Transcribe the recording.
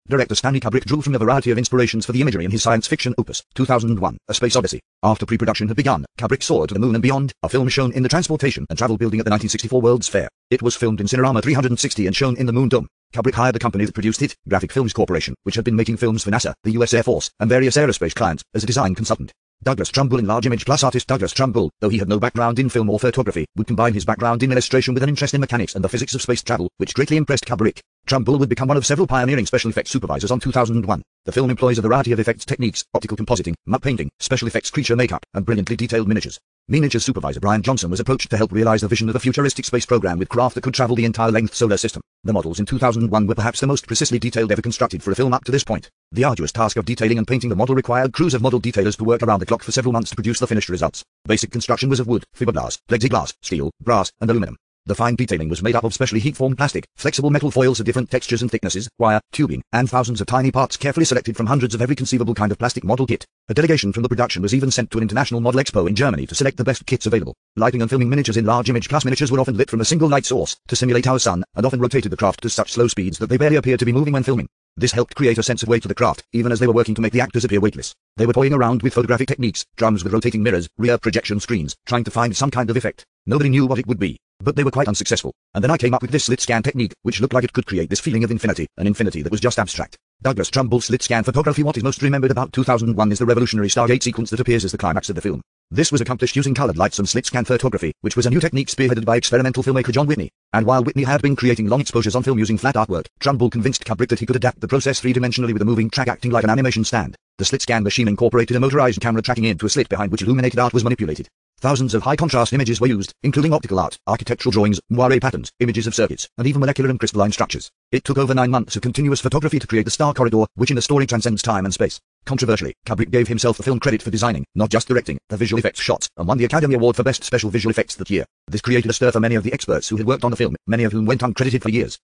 Director Stanley Kubrick drew from a variety of inspirations for the imagery in his science fiction opus, 2001, A Space Odyssey. After pre-production had begun, Kubrick soared to the moon and beyond, a film shown in the Transportation and Travel Building at the 1964 World's Fair. It was filmed in Cinerama 360 and shown in the Moon Dome. Kubrick hired the company that produced it, Graphic Films Corporation, which had been making films for NASA, the US Air Force, and various aerospace clients, as a design consultant. Douglas Trumbull, Large Image Plus artist Douglas Trumbull, though he had no background in film or photography, would combine his background in illustration with an interest in mechanics and the physics of space travel, which greatly impressed Kubrick. Trumbull would become one of several pioneering special effects supervisors on 2001. The film employs a variety of effects techniques, optical compositing, matte painting, special effects creature makeup, and brilliantly detailed miniatures. Miniatures supervisor Brian Johnson was approached to help realize the vision of a futuristic space program with craft that could travel the entire length solar system. The models in 2001 were perhaps the most precisely detailed ever constructed for a film up to this point. The arduous task of detailing and painting the model required crews of model detailers to work around the clock for several months to produce the finished results. Basic construction was of wood, fiberglass, plexiglass, steel, brass, and aluminum. The fine detailing was made up of specially heat-formed plastic, flexible metal foils of different textures and thicknesses, wire, tubing, and thousands of tiny parts carefully selected from hundreds of every conceivable kind of plastic model kit. A delegation from the production was even sent to an international model expo in Germany to select the best kits available. Lighting and filming miniatures in large image plus miniatures were often lit from a single light source, to simulate our sun, and often rotated the craft to such slow speeds that they barely appeared to be moving when filming. This helped create a sense of weight to the craft, even as they were working to make the actors appear weightless. They were toying around with photographic techniques, drums with rotating mirrors, rear projection screens, trying to find some kind of effect. Nobody knew what it would be, but they were quite unsuccessful. And then I came up with this slit scan technique, which looked like it could create this feeling of infinity, an infinity that was just abstract. Douglas Trumbull's slit scan photography. What is most remembered about 2001 is the revolutionary Stargate sequence that appears as the climax of the film. This was accomplished using colored lights and slit scan photography, which was a new technique spearheaded by experimental filmmaker John Whitney. And while Whitney had been creating long exposures on film using flat artwork, Trumbull convinced Kubrick that he could adapt the process three-dimensionally with a moving track acting like an animation stand. The slit scan machine incorporated a motorized camera tracking into a slit behind which illuminated art was manipulated. Thousands of high-contrast images were used, including optical art, architectural drawings, moire patterns, images of circuits, and even molecular and crystalline structures. It took over 9 months of continuous photography to create the star corridor, which in a story transcends time and space. Controversially, Kubrick gave himself the film credit for designing, not just directing, the visual effects shots, and won the Academy Award for Best Special Visual Effects that year. This created a stir for many of the experts who had worked on the film, many of whom went uncredited for years.